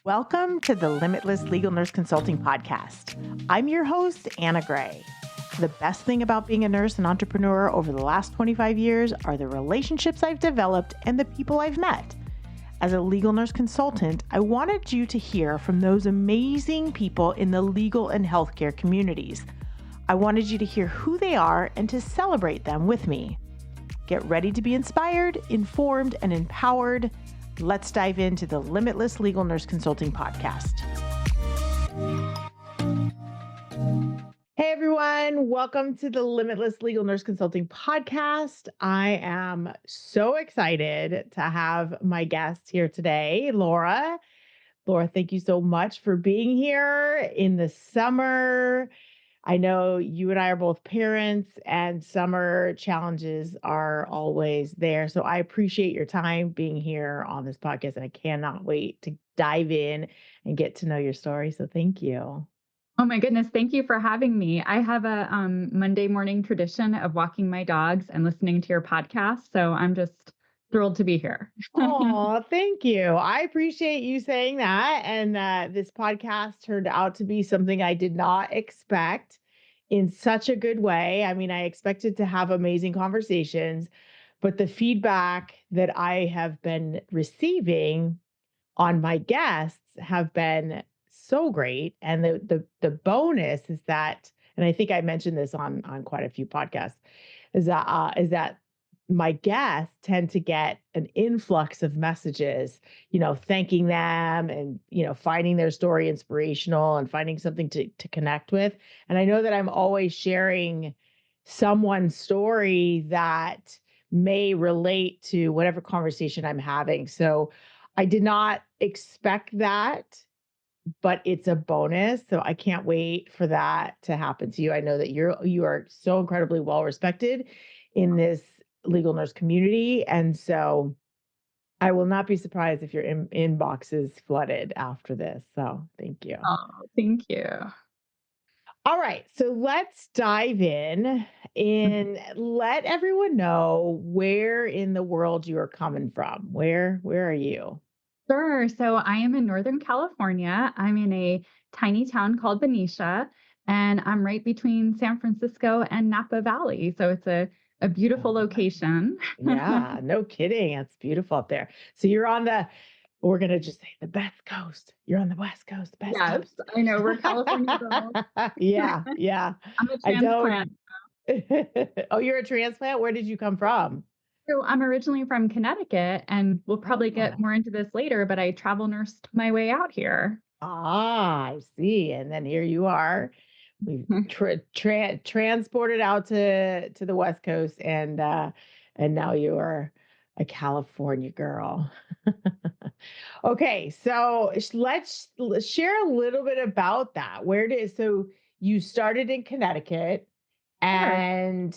Welcome to the Limitless Legal Nurse Consulting Podcast. I'm your host, Anna Gray. The best thing about being a nurse and entrepreneur over the last 25 years are the relationships I've developed and the people I've met. As a legal nurse consultant, I wanted you to hear from those amazing people in the legal and healthcare communities. I wanted you to hear who they are and to celebrate them with me. Get ready to be inspired, informed, and empowered. Let's dive into the Limitless Legal Nurse Consulting Podcast. Hey everyone, welcome to the Limitless Legal Nurse Consulting Podcast. I am so excited to have my guest here today, Laura. Laura, thank you so much for being here in the summer. I know you and I are both parents and summer challenges are always there. So I appreciate your time being here on this podcast and I cannot wait to dive in and get to know your story. So thank you. Oh my goodness. Thank you for having me. I have a Monday morning tradition of walking my dogs and listening to your podcast. So I'm just thrilled to be here. Oh, thank you. I appreciate you saying that. And this podcast turned out to be something I did not expect in such a good way. I mean, I expected to have amazing conversations, but the feedback that I have been receiving on my guests have been so great. And the bonus is that, and I think I mentioned this on quite a few podcasts, is that my guests tend to get an influx of messages, thanking them and, finding their story inspirational and finding something to connect with. And I know that I'm always sharing someone's story that may relate to whatever conversation I'm having. So I did not expect that, but it's a bonus. So I can't wait for that to happen to you. I know that you are so incredibly well respected in this legal nurse community. And so I will not be surprised if your inbox is flooded after this. So thank you. Oh, thank you. All right. So let's dive in and let everyone know where in the world you are coming from. Where are you? Sure. So I am in Northern California. I'm in a tiny town called Benicia, and I'm right between San Francisco and Napa Valley. So it's a beautiful location. Yeah, no kidding. It's beautiful up there. So you're on we're going to just say the best coast. You're on the West Coast, best Yes, coast. I know. We're California girls. Yeah. I'm a I don't. transplant. Oh, you're a transplant? Where did you come from? So I'm originally from Connecticut, and we'll probably get Oh. more into this later, but I travel nursed my way out here. I see. And then here you are. We transported out to the West Coast, and now you are a California girl. Okay, so let's share a little bit about that. So you started in Connecticut, Sure. and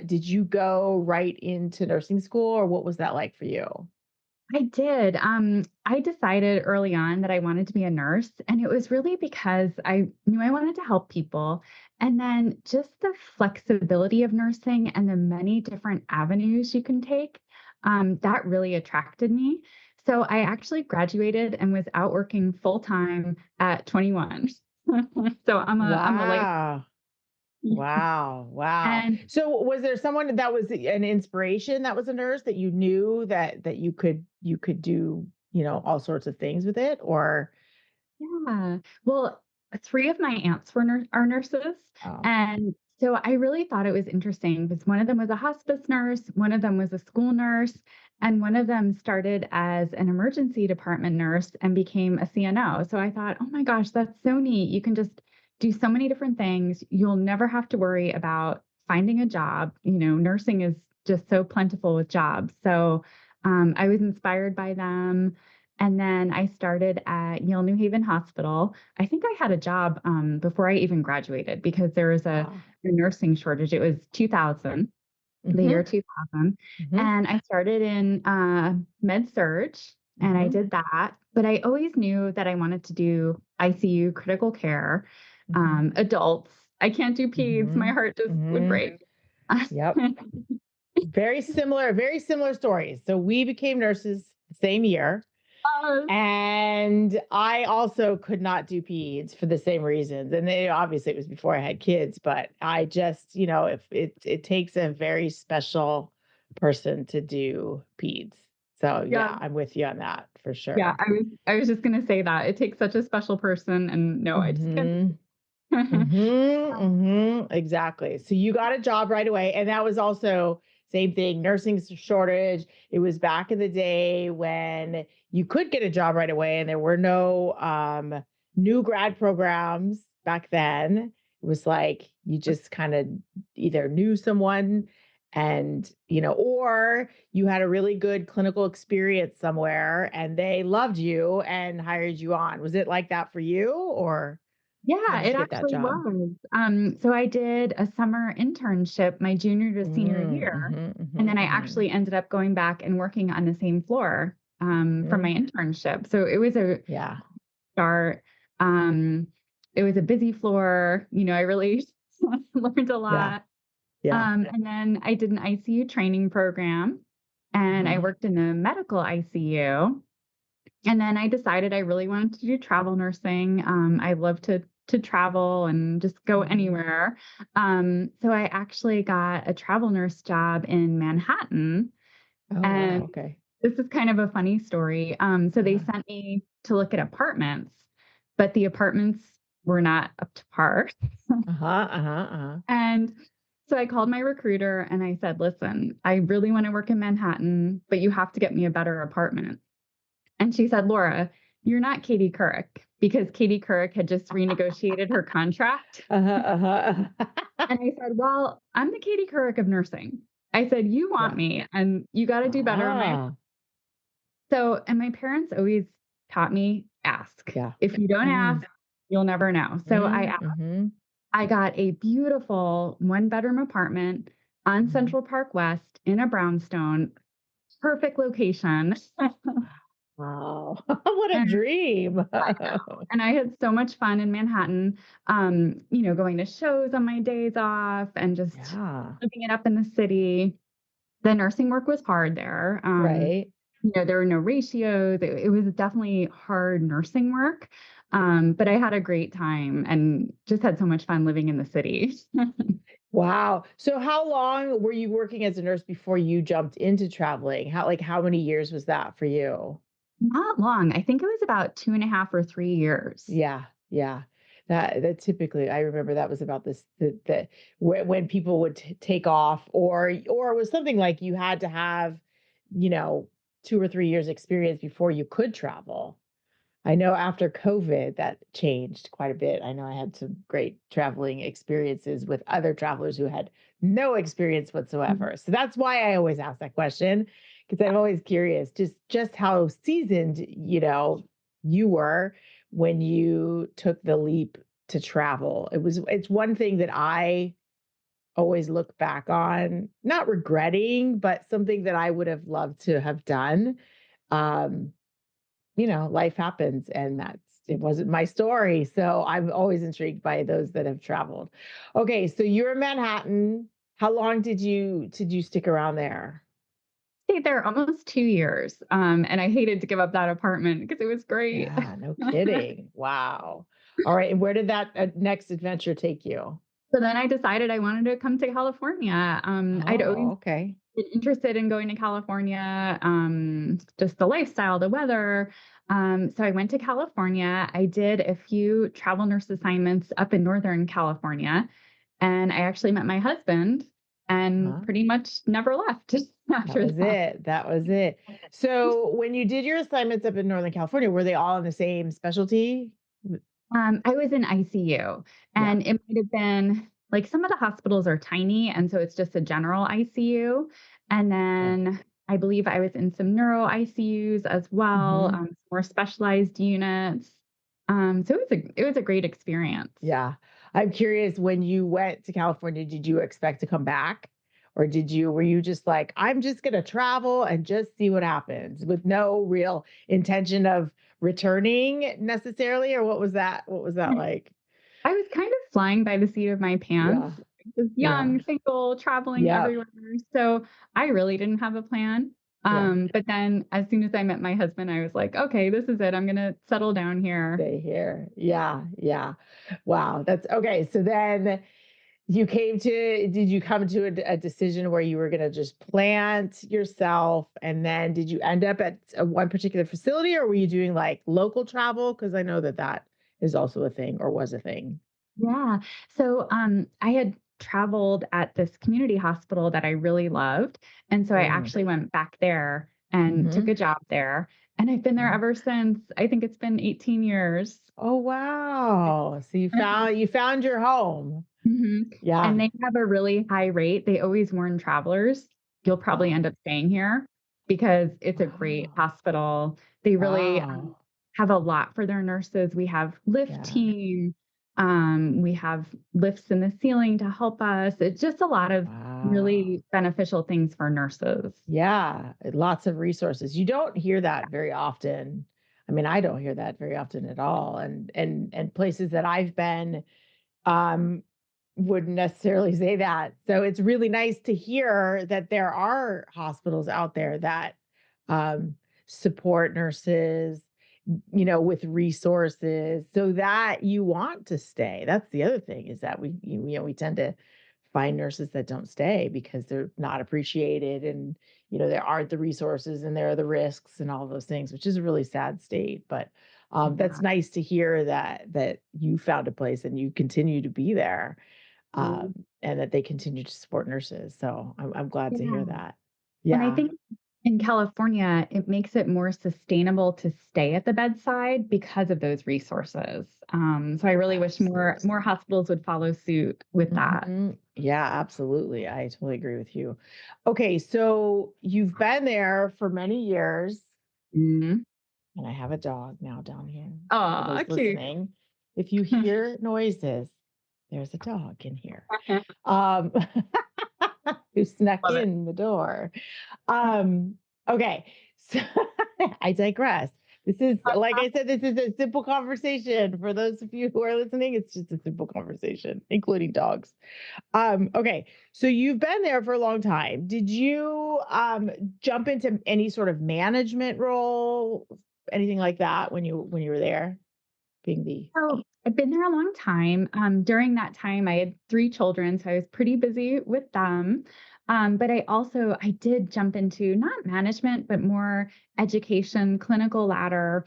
did you go right into nursing school, or what was that like for you? I did. I decided early on that I wanted to be a nurse, and it was really because I knew I wanted to help people. And then just the flexibility of nursing and the many different avenues you can take, that really attracted me. So I actually graduated and was out working full time at 21. So I'm a life. Wow. Wow. Wow. And So was there someone that was an inspiration that was a nurse that you knew that you could do, all sorts of things with it or yeah. Well, three of my aunts are nurses, oh, and so I really thought it was interesting because one of them was a hospice nurse, one of them was a school nurse, and one of them started as an emergency department nurse and became a CNO. So I thought, "Oh my gosh, that's so neat. You can just do so many different things. You'll never have to worry about finding a job. Nursing is just so plentiful with jobs." So I was inspired by them. And then I started at Yale New Haven Hospital. I think I had a job before I even graduated because there was a wow. nursing shortage. It was 2000, the year Mhm. 2000. Mhm. And I started in med surg and I Mhm. did that. But I always knew that I wanted to do ICU, critical care, Mhm. adults. I can't do peds. My Mhm. heart just would Mhm. break. Yep. Very similar stories. So we became nurses the same year. And I also could not do peds for the same reasons. And obviously it was before I had kids, but I just, if it takes a very special person to do peds. So Yeah. yeah, I'm with you on that for Yeah, sure. I was just gonna say that. It takes such a special person, and no, I just can't. Hmm. Exactly. So you got a job right away. And that was also same thing, shortage. It was back in the day when you could get a job right away and there were no new grad programs back then. It was like you just kind of either knew someone and, or you had a really good clinical experience somewhere and they loved you and hired you on. Was it like that for you, or how Yeah, did it you get that actually job? was. So I did a summer internship my junior to senior Mm, year, mhm, and mhm, then I mhm, actually ended up going back and working on the same floor, for my mhm. internship. So it was a Yeah, start. Um, it was a busy floor. I really learned a yeah, lot. yeah. And then I did an ICU training program, and I Uh-huh. worked in the medical ICU. And then I decided I really wanted to do travel nursing. I love to travel and just go Mhm. anywhere. So I actually got a travel nurse job in Manhattan, Oh, wow, and okay. this is kind of a funny story. So they Uh-huh, sent me to look at apartments, but the apartments were not up to par. uh-huh, uh-huh, uh-huh. And so I called my recruiter and I said, "Listen, I really want to work in Manhattan, but you have to get me a better apartment." And she said, "Laura, you're not Katie Couric," because Katie Couric had just renegotiated her contract. Uh-huh, uh-huh. And I said, "Well, I'm the Katie Couric of nursing." I said, "You want Yeah. me and you got to do better in my." Ah, So, and my parents always taught me, ask. yeah. If you don't Mm, ask, you'll never know. So mm, mhm, I got a beautiful one-bedroom apartment on mhm. Central Park West in a brownstone, perfect location. Wow. What a And dream. I know. And I had so much fun in Manhattan, going to shows on my days off and just Yeah, living it up in the city. The nursing work was hard there. right. There were no ratios. It was definitely hard nursing work. But I had a great time and just had so much fun living in the city. Wow. So how long were you working as a nurse before you jumped into traveling? How many years was that for you? Not long. I think it was about 2.5 or 3 years. Yeah, yeah. That typically, I remember that was about this the when people would take off, or it was something like you had to have, you know, 2 or 3 years experience before you could travel. I know after COVID that changed quite a bit. I know I had some great traveling experiences with other travelers who had no experience Mhm. whatsoever. So that's why I always ask that question, because I'm always curious just how seasoned, you were when you took the leap to travel. It's one thing that I always look back on, not regretting, but something that I would have loved to have done. Um, life happens and it wasn't my story. So I'm always intrigued by those that have traveled. Okay, so you're in Manhattan. How long did you stick around there? Stayed there almost 2 years. And I hated to give up that apartment because it was great. Yeah, no kidding. Wow. All right, and where did that next adventure take you? So then I decided I wanted to come to California. I'd always Oh, okay. been interested in going to California, just the lifestyle, the weather. So I went to California. I did a few travel nurse assignments up in Northern California, and I actually met my husband and Uh-huh. pretty much never left That after was that. it. That was it. So when you did your assignments up in Northern California, were they all in the same specialty? I was in ICU, Yeah. and it might have been like some of the hospitals are tiny, and so it's just a general ICU. And Yeah. then I believe I was in some neuro ICUs as well, Hmm. more specialized units. So it was a great experience. Yeah. I'm curious, when you went to California, did you expect to come back? Or were you just like, I'm just going to travel and just see what happens with no real intention of returning necessarily? Or what was that? What was that like? I was kind of flying by the seat of my pants. Yeah. I was Yeah. young, single, traveling Yeah. everywhere. So I really didn't have a plan. Yeah. But then as soon as I met my husband, I was like, okay, this is it. I'm going to settle down here. Stay here. Yeah. Yeah. Wow. That's okay. So then did you come to a decision where you were going to just plant yourself? And then did you end up at one particular facility, or were you doing like local travel? Because I know that that is also a thing, or was a thing. Yeah. So I had traveled at this community hospital that I really loved. And so I Mm. actually went back there and took Hmm. a job there. And I've been there ever since. I think it's been 18 years. Oh, wow. So you found your home. Mhm. Yeah. And they have a really high rate. They always warn travelers, you'll probably Oh, end up staying here because it's a great wow. hospital. They really Wow. have a lot for their nurses. We have lift Yeah. team. We have lifts in the ceiling to help us. It's just a lot of Wow. really beneficial things for nurses. Yeah, lots of resources. You don't hear that very often. I mean, I don't hear that very often at all. And places that I've been um wouldn't necessarily say that. So it's really nice to hear that there are hospitals out there that um support nurses, with resources so that you want to stay. That's the other thing, is that we tend to find nurses that don't stay because they're not appreciated, and there aren't the resources, and there are the risks and all those things, which is a really sad state. But that's Yeah. nice to hear that you found a place and you continue to be there, and that they continue to support nurses. So I'm glad to hear Yeah. that. And I Yeah. think in California, it makes it more sustainable to stay at the bedside because of those resources. So I really wish more Absolutely. hospitals would follow suit with that. Yeah, absolutely. I totally agree with you. Okay, so you've been there for many years, Mhm. and I have a dog now down here. For Aw, those cute. listening, if you hear noises, there's a dog in here. Um, who snuck Love it. in the door. Um, okay, so I digress. This is, like I said, this is a simple conversation. For those of you who are listening, it's just a simple conversation, including dogs. Okay, so you've been there for a long time. Did you jump into any sort of management role, anything like that when you were there, being the So I've been there a long time. During that time, I had 3 children, so I was pretty busy with them. But I did jump into not management, but more education, clinical ladder.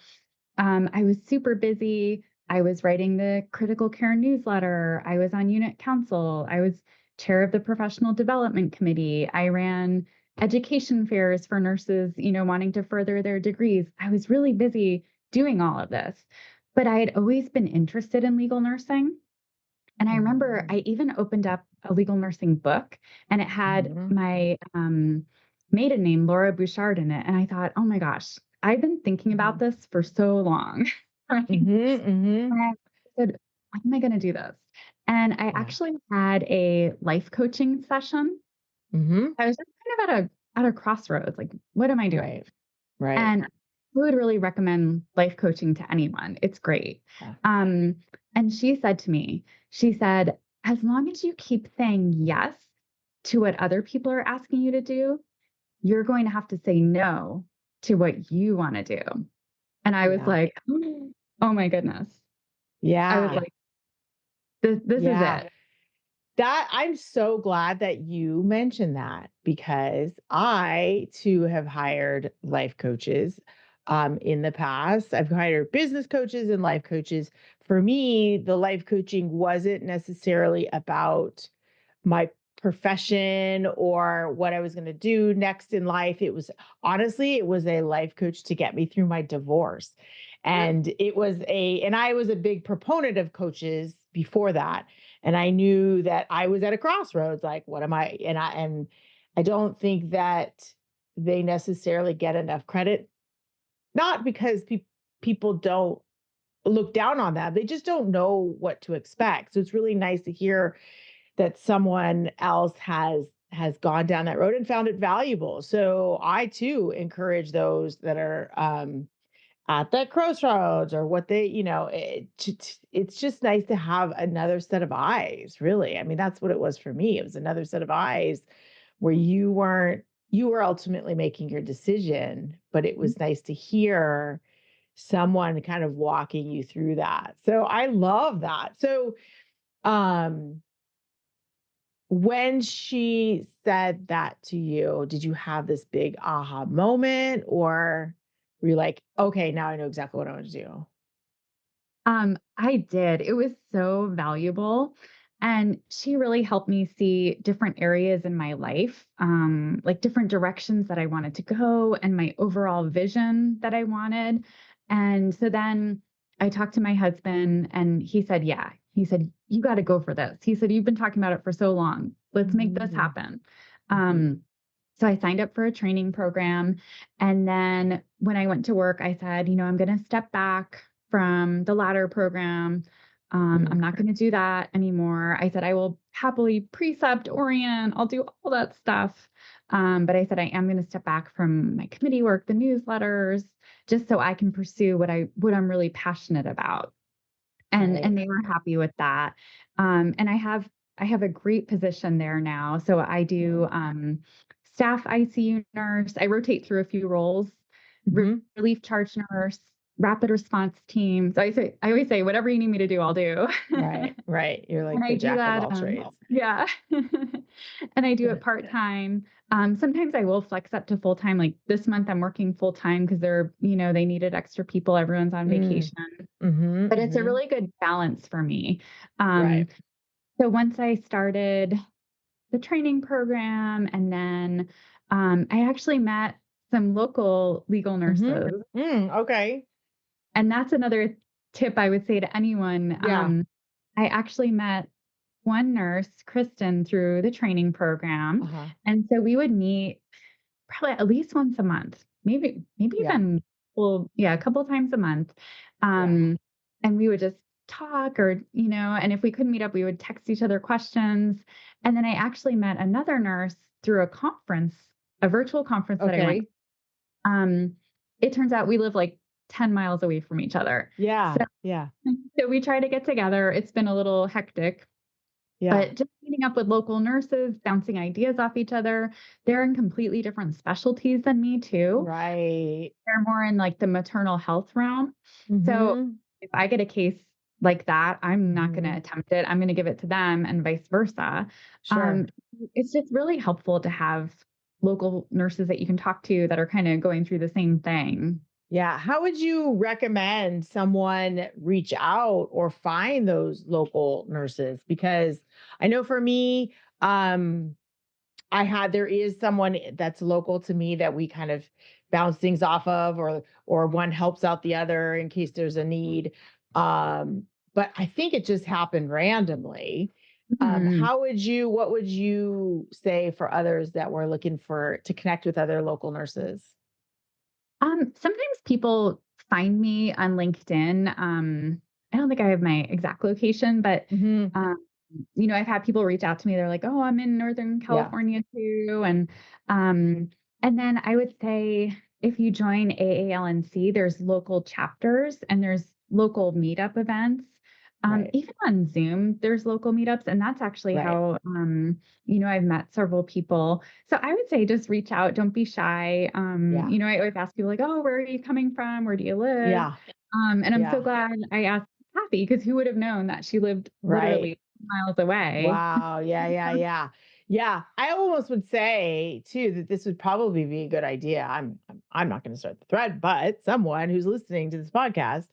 I was super busy. I was writing the critical care newsletter. I was on unit council. I was chair of the professional development committee. I ran education fairs for nurses, wanting to further their degrees. I was really busy doing all of this. But I had always been interested in legal nursing. And I remember I Mhm. even opened up a legal nursing book and it had Mhm. my maiden name, Laura Bouchard, in it. And I thought, oh my gosh, I've been thinking about Mhm. this for so long. Right. And Mhm. Mhm. I said, when am I going to do this? And I Yeah. actually had a life coaching session. Mhm. I was just kind of at a crossroads, like, what am I doing? Right. Right. And I would really recommend life coaching to anyone. It's great. Yeah. Um, and she said to me, she said, as long as you keep saying yes to what other people are asking you to do, you're going to have to say no to what you want to do. And I was Yeah. like, oh my goodness. I was Yeah. like, this is Yeah. it. That I'm so glad that you mentioned that, because I too have hired life coaches in the past. I've hired business coaches and life coaches. For me, the life coaching wasn't necessarily about my profession or what I was going to do next in life. It was a life coach to get me through my divorce. And I was a big proponent of coaches before that. And I knew that I was at a crossroads, like, what am I? And I don't think that they necessarily get enough credit, not because people don't look down on them. They just don't know what to expect. So it's really nice to hear that someone else has gone down that road and found it valuable. So I too encourage those that are at that crossroads, or what they, it's just nice to have another set of eyes, really. I mean, that's what it was for me. It was another set of eyes where you weren't, you were ultimately making your decision, but it Mhm. was nice to hear someone kind of walking you through that. So I love that. So, um, when she said that to you, did you have this big aha moment or were you like, okay, now I know exactly what I want to do? I did. It was so valuable. And she really helped me see different areas in my life, like different directions that I wanted to go and my overall vision that I wanted. And so then I talked to my husband and he said, yeah, he said, you got to go for this. He said, you've been talking about it for so long. Let's make this Mhm, happen. mhm, Um, so I signed up for a training program. And then when I went to work, I said, I'm going to step back from the ladder program. I'm mm, not going to do that anymore. I said, I will happily precept, orient, I'll do all that stuff. But I said, I am going to step back from my committee work, the newsletters, just so I can pursue what I'm really passionate about. And right. they were happy with that. And I have a great position there now. So I do staff ICU nurse. I rotate through a few roles, Mhm. relief charge nurse, rapid response team. So I always say, whatever you need me to do, I'll do. Right, right. You're And like I the do jack of that, all trades. yeah. And I do it Good. part-time. Sometimes I will flex up to full-time. Like this month I'm working full-time because they needed extra people. Everyone's on Mm, vacation. mhm, But it's a mhm. really good balance for me. Right. Um, so once I started the training program and then, I actually met some local legal Mhm. nurses, Okay. and that's another tip I would say to anyone. Yeah. I actually met one nurse, Kristen, through the training program, Uh-huh. and so we would meet probably at least once a month, maybe Yeah. even, well, yeah, a couple of times a month. Yeah. Um, and we would just talk and if we couldn't meet up, we would text each other questions. And then I actually met another nurse through a virtual conference that I went. Okay. Um, it turns out we live like 10 miles away from each other. So, Yeah. Yeah. so we try to get together. It's been a little hectic, Yeah. but just meeting up with local nurses, bouncing ideas off each other, they're in completely different specialties than me too. Right. They're more in like the maternal health realm. So Mhm. if I get a case like that, I'm not going to Mhm. attempt it. I'm going to give it to them and vice versa. Sure. Um, it's just really helpful to have local nurses that you can talk to that are kind of going through the same thing. Yeah. How would you recommend someone reach out or find those local nurses? Because I know for me, um, there is someone that's local to me that we kind of bounce things off of, or one helps out the other in case there's a need. Um, but I think it just happened randomly. Mhm. What would you say for others that were looking to connect with other local nurses? Sometimes people find me on LinkedIn. I don't think I have my exact location, but Hmm. um, I've had people reach out to me. They're like, "Oh, I'm in Northern Yeah. California too," um, and then I would say if you join AALNC, there's local chapters and there's local meetup events. Right. Even on Zoom, there's local meetups, and that's actually Right. how I've met several people. So I would say just reach out, don't be shy. Yeah. I always ask people like, "Oh, where are you coming from? Where do you live?" Yeah. And I'm so Yeah. glad I asked Kathy because who would have known that she lived Right. literally miles away. Wow. Yeah, yeah, yeah. Yeah. I almost would say too that this would probably be a good idea. I'm not going to start the thread, but someone who's listening to this podcast,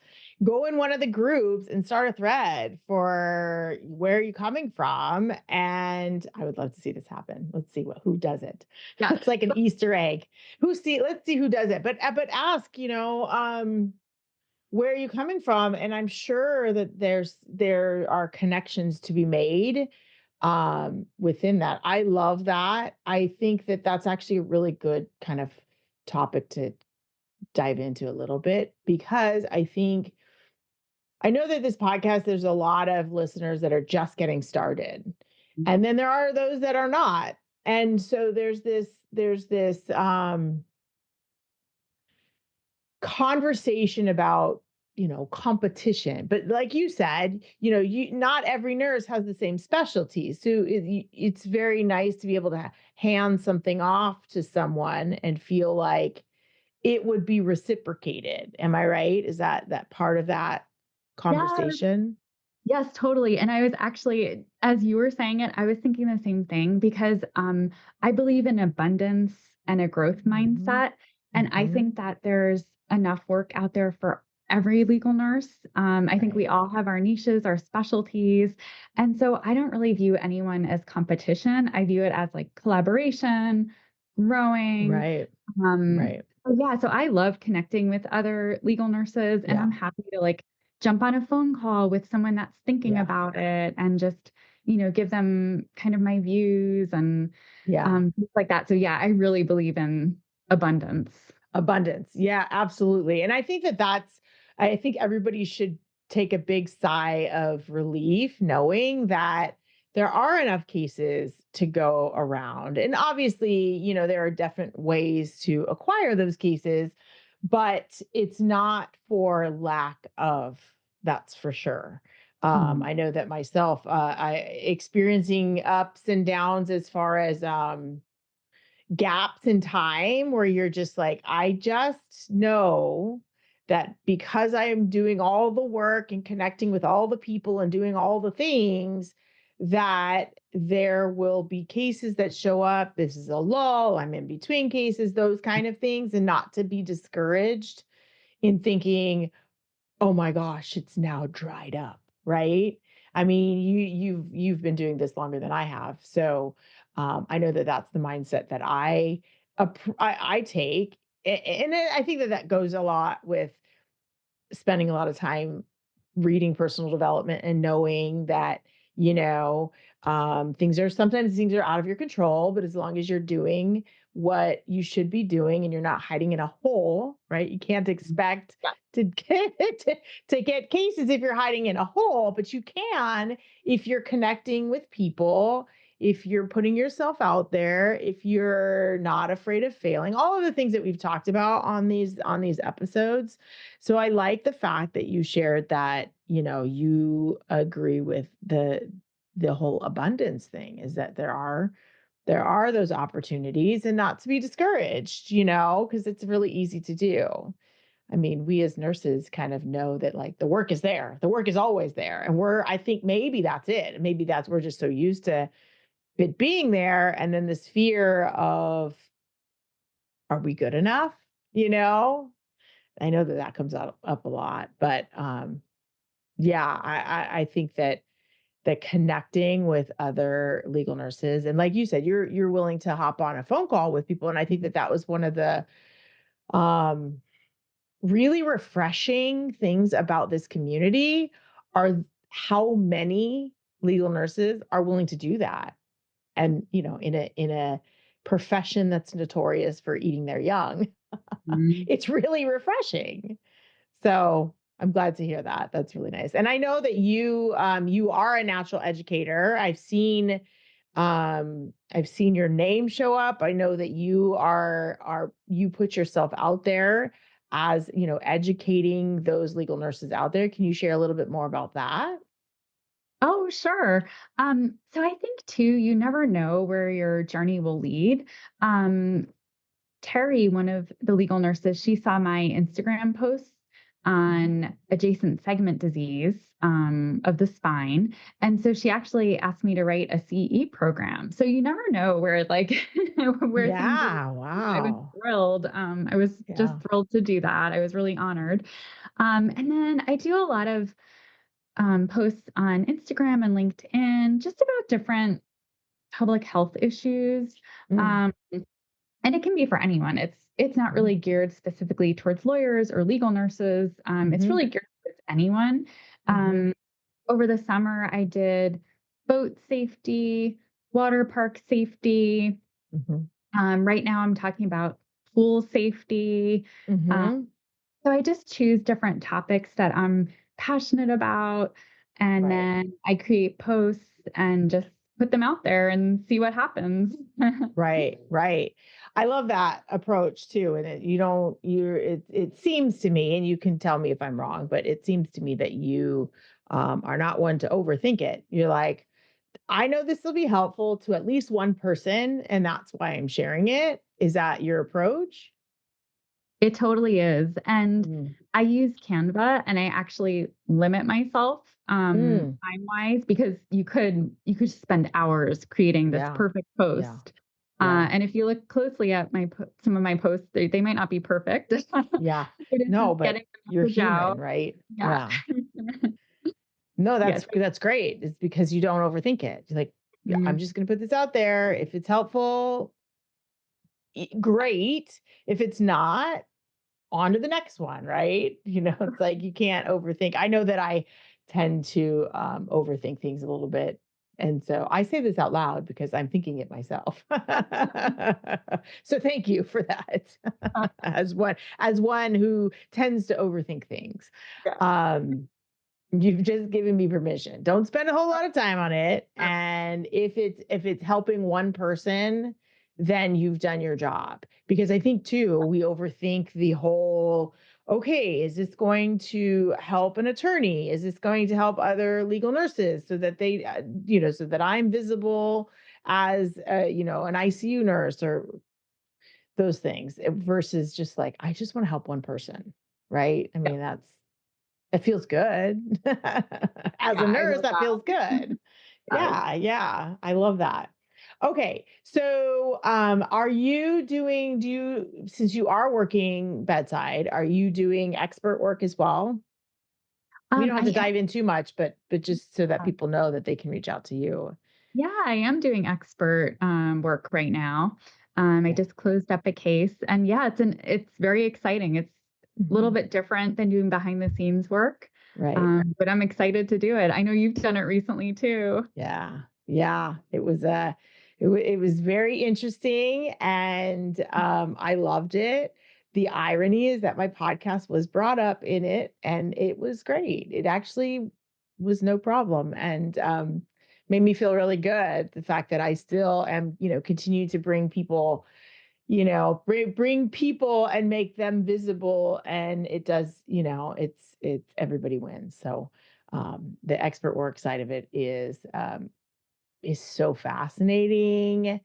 go in one of the groups and start a thread for where are you coming from? And I would love to see this happen. Let's see who does it. Yeah. It's like an Easter egg. Let's see who does it. But ask, where are you coming from? And I'm sure that there are connections to be made within that. I love that. I think that that's actually a really good kind of topic to dive into a little bit because I know that this podcast there's a lot of listeners that are just getting started. And then there are those that are not. And so there's this conversation about competition. But like you said, not every nurse has the same specialties. So it's very nice to be able to hand something off to someone and feel like it would be reciprocated. Am I right? Is that part of that Yes. conversation? Yes, totally. And I was actually, as you were saying it, I was thinking the same thing because I believe in abundance and a growth Mhm. mindset. And I Mhm. think that there's enough work out there for every legal nurse. I think we Right. all have our niches, our specialties. And so I don't really view anyone as competition. I view it as like collaboration, growing. Right. Um, Right. so yeah, so I love connecting with other legal nurses and I'm Yeah. happy to like jump on a phone call with someone that's thinking Yeah. about it and just, give them kind of my views and Yeah. things like that. So yeah, I really believe in abundance. Abundance. Yeah, absolutely. And I think everybody should take a big sigh of relief knowing that there are enough cases to go around. And obviously, there are different ways to acquire those cases, but it's not for lack of, that's for sure. Mhm. I know that myself, I experiencing ups and downs as far as gaps in time where you're just like, I just know that because I am doing all the work and connecting with all the people and doing all the things, that there will be cases that show up. This is a lull. I'm in between cases, those kind of things, and not to be discouraged in thinking, oh my gosh, it's now dried up, right? I mean, you've been doing this longer than I have, so I know that that's the mindset that I take, and I think that that goes a lot with spending a lot of time reading personal development and knowing that things are out of your control, but as long as you're doing what you should be doing and you're not hiding in a hole, right? You can't expect Yeah. to get to get cases if you're hiding in a hole, but you can if you're connecting with people, if you're putting yourself out there, if you're not afraid of failing, all of the things that we've talked about on these episodes. So I like the fact that you shared that, you agree with the whole abundance thing, is that there are those opportunities and not to be discouraged, because it's really easy to do. I mean, we as nurses kind of know that like the work is there. The work is always there. And I think maybe that's it. Maybe that's we're just so used to it being there. And then this fear of, are we good enough? You know? I know that that comes up a lot, but yeah, I think that connecting with other legal nurses, and like you said, you're willing to hop on a phone call with people, and I think that that was one of the um, really refreshing things about this community are how many legal nurses are willing to do that, and in a profession that's notorious for eating their young, Mhm. it's really refreshing. So I'm glad to hear that. That's really nice. And I know that you are a natural educator. I've seen your name show up. I know that you put yourself out there as, educating those legal nurses out there. Can you share a little bit more about that? Oh, sure. So I think too, you never know where your journey will lead. Um, Terry, one of the legal nurses, she saw my Instagram posts Mhm. on adjacent segment disease of the spine. And so she actually asked me to write a CE program. So you never know where like where things will Yeah, lead. I was wow. thrilled. I was just Yeah. thrilled to do that. I was really honored. And then I do a lot of posts on Instagram and LinkedIn just about different public health issues. Mm. Um, and it can be for anyone. It's not Mhm. really geared specifically towards lawyers or legal nurses. It's Mhm. really geared towards anyone. Mhm. Um, Over the summer, I did boat safety, water park safety. Mhm. Right now, I'm talking about pool safety. Uh, Mhm. so I just choose different topics that I'm passionate about, and Right. then I create posts and just put them out there and see what happens. Right, right. I love that approach too. And it seems to me, and you can tell me if I'm wrong, but it seems to me that you are not one to overthink it. You're like, I know this will be helpful to at least one person, and that's why I'm sharing it. Is that your approach? It totally is. And Mm, I use Canva and I actually limit myself mm, time-wise because you could spend hours creating this yeah, perfect yeah, post. yeah, And if you look closely at some of my posts, they might not be perfect, but yeah. it's No, just but getting the you're message human, out. right? Yeah. Yeah. No, Yes. that's great. It's because you don't overthink it. You're like, "Yeah, I'm Mm, just going to put this out there. If it's helpful, great. If it's not, on to the next one, right?" It's like you can't overthink. I know that I tend to overthink things a little bit. And so I say this out loud because I'm thinking it myself. So thank you for that. uh, As one who tends to overthink things. yeah. Um, You've just given me permission. Don't spend a whole lot of time on it. And if it's helping one person, then you've done your job. Because I think too, we overthink the whole, okay, is this going to help an attorney? Is this going to help other legal nurses so that so that I'm visible as an ICU nurse or those things versus just like, I just want to help one person. Right. I Yeah. mean, it feels good. As Yeah. a I nurse, love that that. feels good. Yes. Yeah, yeah. I love that. Okay. So, since you are working bedside, are you doing expert work as well? We don't have to I dive in too much, but just so that am. people know that they can reach out to you. Yeah, I am doing expert work right now. I Yeah. just closed up a case, and yeah, it's very exciting. It's a little Mhm. bit different than doing behind the scenes work, Right. but I'm excited to do it. I know you've done it recently too. Yeah. Yeah. It was very interesting and I loved it. The irony is that my podcast was brought up in it and it was great. It actually was no problem and made me feel really good. The fact that I still am, continue to bring people, bring people and make them visible and it does, it's everybody wins. So the expert work side of it is so fascinating.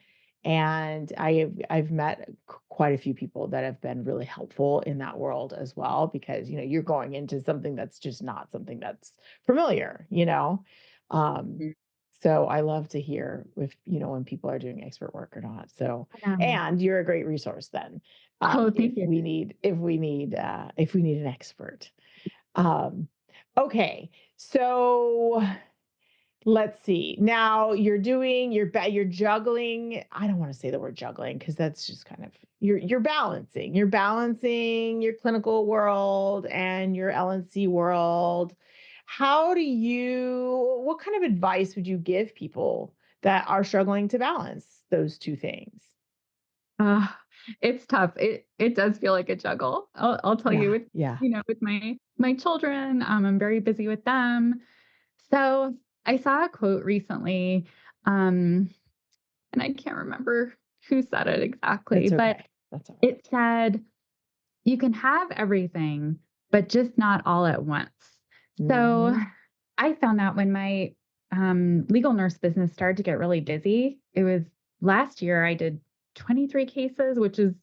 And I've met quite a few people that have been really helpful in that world as well, because you're going into something that's just not something that's familiar. Um, Mm. so I love to hear if when people are doing expert work or not. So Um, and you're a great resource then oh, if thank you. we need an expert. Um, okay, so let's see. Now you're juggling. I don't want to say the word juggling because that's just kind of you're balancing. You're balancing your clinical world and your LNC world. What kind of advice would you give people that are struggling to balance those two things? Uh, it's tough. It does feel like a juggle. I'll tell you Yeah, with yeah. with my children. I'm very busy with them. So I saw a quote recently. Um, and I can't remember who said it exactly, That's but okay. That's all right. it said, "You can have everything, but just not all at once." So Mhm. I found that when my legal nurse business started to get really busy, it was last year I did 23 cases, which is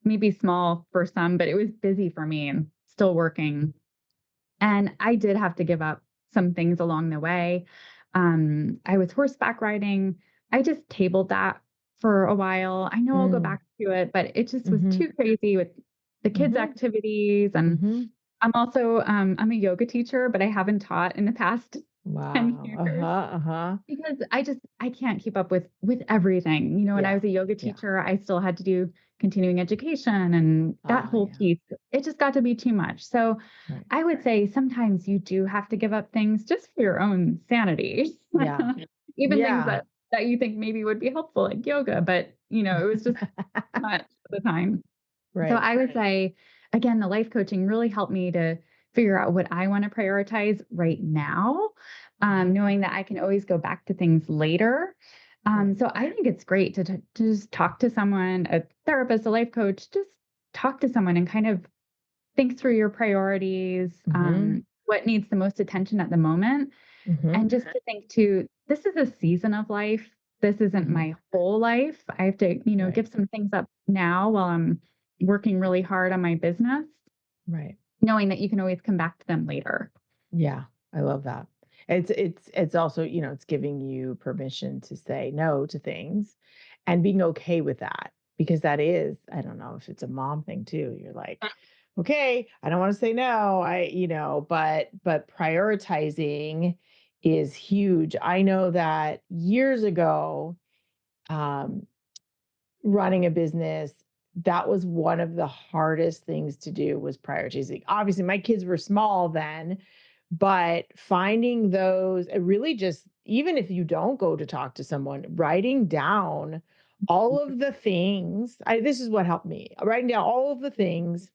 maybe small for some, but it was busy for me and still working. And I did have to give up some things along the way. I was horseback riding. I just tabled that for a while. I know I'll go Mm. back to it, but it just was Mhm. too crazy with the kids' Mhm. activities. And Mhm. I'm also I'm a yoga teacher, but I haven't taught in the past 10 Wow. years Uh-huh. Uh-huh. because I can't keep up with everything. When I Yeah. was a yoga Yeah. teacher, I still had to do continuing education and that whole Yeah. piece. It just got to be too much. So Right. I would say sometimes you do have to give up things just for your own sanity. Yeah. Even things Yeah. that you think maybe would be helpful, like yoga, but it was just not at the time. So Right. I would say, again, the life coaching really helped me to figure out what I want to prioritize right now. knowing that I can always go back to things later. Right. So I think it's great to just talk to someone, a therapist, a life coach, just talk to someone and kind of think through your priorities, Mm-hmm. what needs the most attention at the moment, Mm-hmm. and just to think too, this is a season of life. This isn't Mm-hmm. my whole life. I have to, Right. give some things up now while I'm working really hard on my business, Right. knowing that you can always come back to them later. Yeah, I love that. It's also, it's giving you permission to say no to things and being okay with that because that is, I don't know if it's a mom thing too. You're like, okay, I don't want to say no. But prioritizing is huge. I know that years ago, um, running a business, that was one of the hardest things to do was prioritizing. Obviously, my kids were small then, but finding those, really just, even if you don't go to talk to someone, writing down all of the things, this is what helped me, writing down all of the things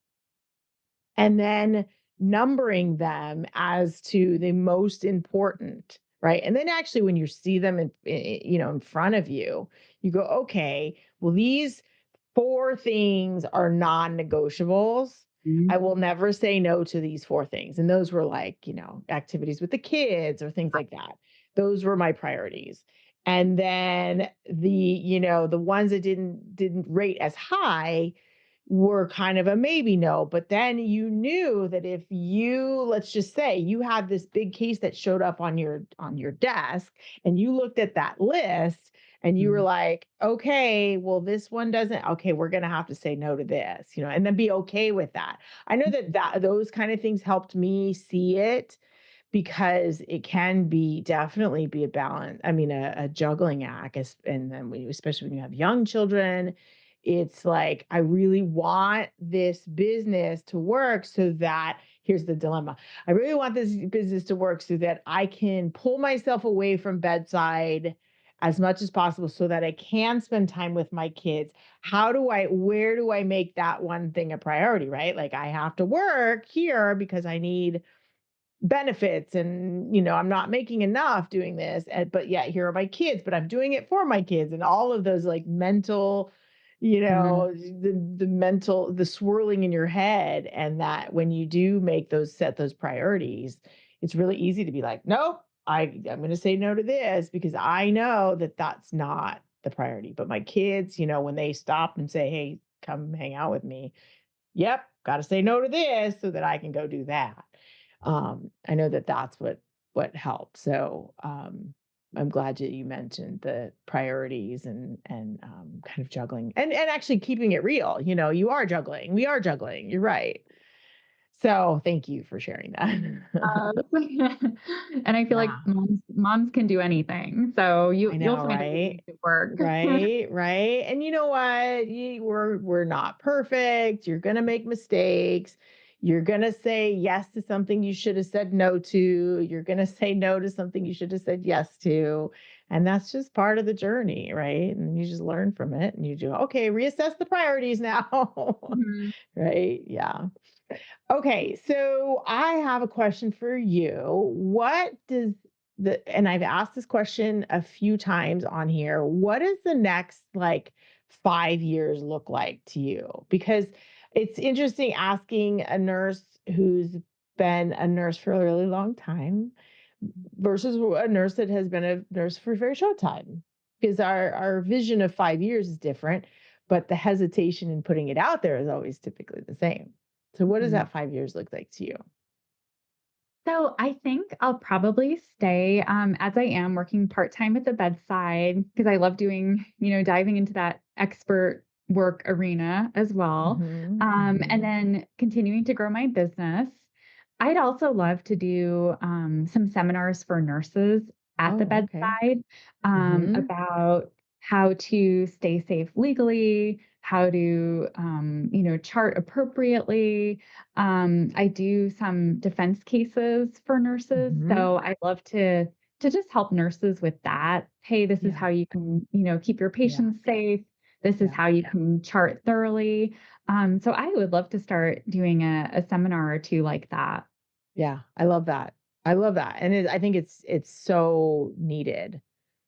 and then numbering them as to the most important, right? And then actually when you see them in front of you, you go, okay, well, these four things are non-negotiables. I Mhm. will never say no to these four things. And those were like, activities with the kids or things like that. Those were my priorities. And then the ones that didn't rate as high were kind of a maybe no, but then you knew that if you, let's just say you had this big case that showed up on your desk and you looked at that list and you were Mhm. like, okay, well, this one doesn't, okay, we're going to have to say no to this, and then be okay with that. I know that those kind of things helped me see it because it can be definitely be a balance. I mean, a juggling act, and then especially when you have young children, it's like, I really want this business to work so that here's the dilemma. I really want this business to work so that I can pull myself away from bedside as much as possible so that I can spend time with my kids. Where do I make that one thing a priority, right? Like I have to work here because I need benefits and I'm not making enough doing this, but yet here are my kids, but I'm doing it for my kids, and all of those like mental, Mhm. the swirling in your head. And that when you do set those priorities, it's really easy to be like, nope, I'm going to say no to this because I know that that's not the priority. But my kids, when they stop and say, hey, come hang out with me, yep, got to say no to this so that I can go do that. I know that that's what helps. So I'm glad that you mentioned the priorities and kind of juggling and actually keeping it real. You are juggling. We are juggling. You're right. So thank you for sharing that. Uh, and I feel like Yeah. moms can do anything. So I you'll know, find a way to right? make it work. Right, right. And you know what? We're not perfect. You're gonna make mistakes. You're gonna say yes to something you should have said no to. You're gonna say no to something you should have said yes to. And that's just part of the journey, right? And you just learn from it and you do, okay, reassess the priorities now. Mhm. Right? Yeah. Okay, so I have a question for you. What does and I've asked this question a few times on here. What does the next like 5 years look like to you? Because it's interesting asking a nurse who's been a nurse for a really long time versus a nurse that has been a nurse for a very short time. Because our vision of 5 years is different, but the hesitation in putting it out there is always typically the same. So what does Mhm. that 5 years look like to you? So I think I'll probably stay as I am working part time at the bedside because I love doing, diving into that expert work arena as well. Mhm, And mhm. then continuing to grow my business. I'd also love to do some seminars for nurses at the Oh, okay. bedside Mhm, about how to stay safe legally, how to, chart appropriately. I do some defense cases for nurses, mhm. so I love to just help nurses with that. Hey, this is Yeah, how you can, keep your yeah, patients safe. This is yeah, how you can chart thoroughly. So I would love to start doing a seminar or two like that. yeah. I love that. I love that. And I think it's so needed.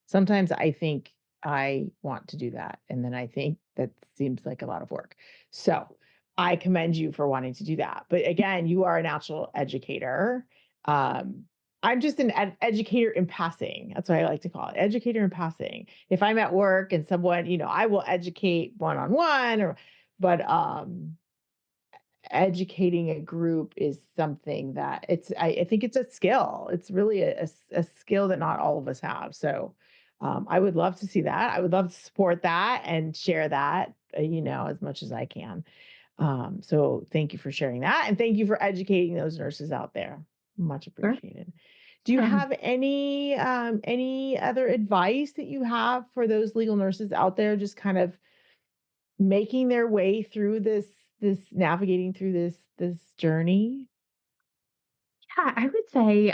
Sometimes I think I want to do that. And then I think that seems like a lot of work. So I commend you for wanting to do that. But again, you are a natural educator. Um, I'm just an educator in passing. That's what I like to call it, educator in passing. If I'm at work and someone, I will educate one-on-one, but educating a group is something that I think it's a skill. It's really a skill that not all of us have. So I would love to see that. I would love to support that and share that, as much as I can. So thank you for sharing that. And thank you for educating those nurses out there. Much Sure. appreciated. Do you have any other advice that you have for those legal nurses out there, just kind of making their way through this navigating through this journey? Yeah, I would say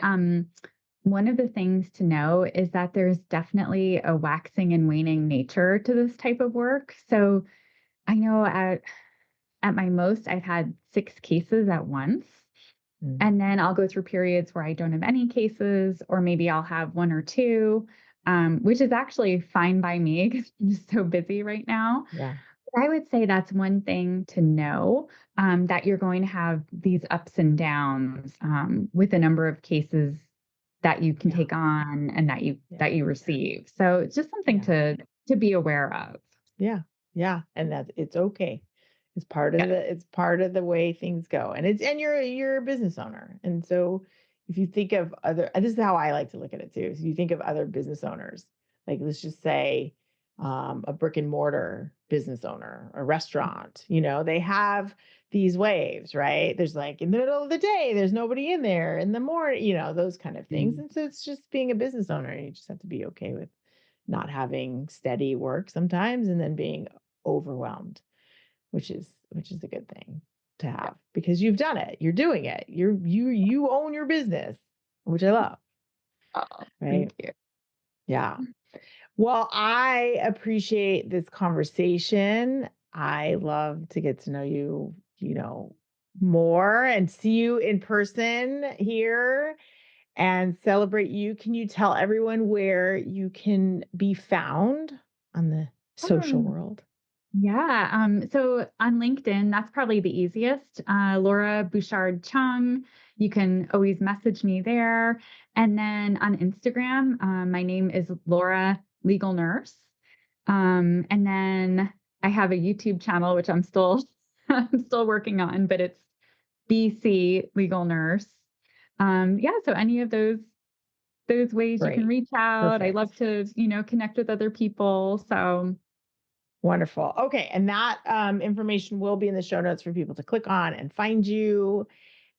one of the things to know is that there's definitely a waxing and waning nature to this type of work. So I know at my most, I've had 6 cases at once. Mm. And then I'll go through periods where I don't have any cases, or maybe I'll have 1 or 2, which is actually fine by me because I'm just so busy right now. Yeah. But I would say that's one thing to know, that you're going to have these ups and downs with the number of cases that you can take on and that you receive. So it's just something to be aware of. Yeah. Yeah. And that it's okay. It's part of the way things go. And you're a business owner. And so if you think of this is how I like to look at it too. So you think of other business owners, like let's just say a brick and mortar business owner, a restaurant, they have these waves, right? There's like in the middle of the day, there's nobody in there. In the morning, those kind of things. And so it's just being a business owner. You just have to be okay with not having steady work sometimes and then being overwhelmed, which is a good thing to have because you've done it. You're doing it. You own your business, which I love. Oh, Right? thank you. Yeah. Well, I appreciate this conversation. I love to get to know you, more and see you in person here and celebrate you. Can you tell everyone where you can be found on the social world? Yeah. So on LinkedIn, that's probably the easiest. Laura Bouchard Chung. You can always message me there. And then on Instagram, my name is Laura Legal Nurse. And then I have a YouTube channel, which I'm still I'm still working on, but it's BC Legal Nurse. So any of those ways you can reach out. I love to, connect with other people. So wonderful. Okay. And that information will be in the show notes for people to click on and find you.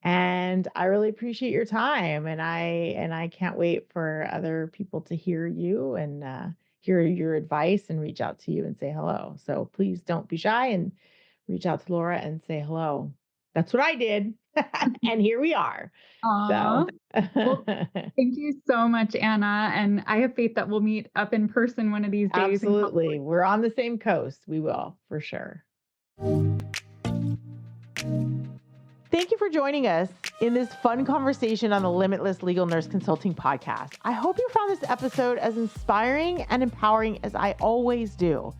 And I really appreciate your time. And I can't wait for other people to hear you and hear your advice and reach out to you and say hello. So please don't be shy and reach out to Laura and say hello. That's what I did. And here we are. Well, thank you so much, Anna. And I have faith that we'll meet up in person one of these days. Absolutely. We're on the same coast. We will, for sure. Thank you for joining us in this fun conversation on the Limitless Legal Nurse Consulting Podcast. I hope you found this episode as inspiring and empowering as I always do.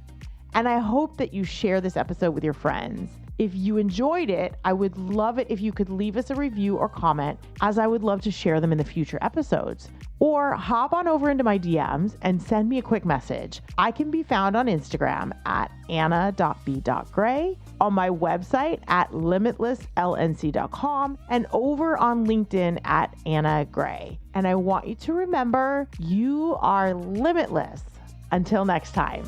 And I hope that you share this episode with your friends. If you enjoyed it, I would love it if you could leave us a review or comment, as I would love to share them in the future episodes. Or hop on over into my DMs and send me a quick message. I can be found on Instagram at anna.b.gray, on my website at limitlesslnc.com, and over on LinkedIn at anna.gray. And I want you to remember, you are limitless. Until next time.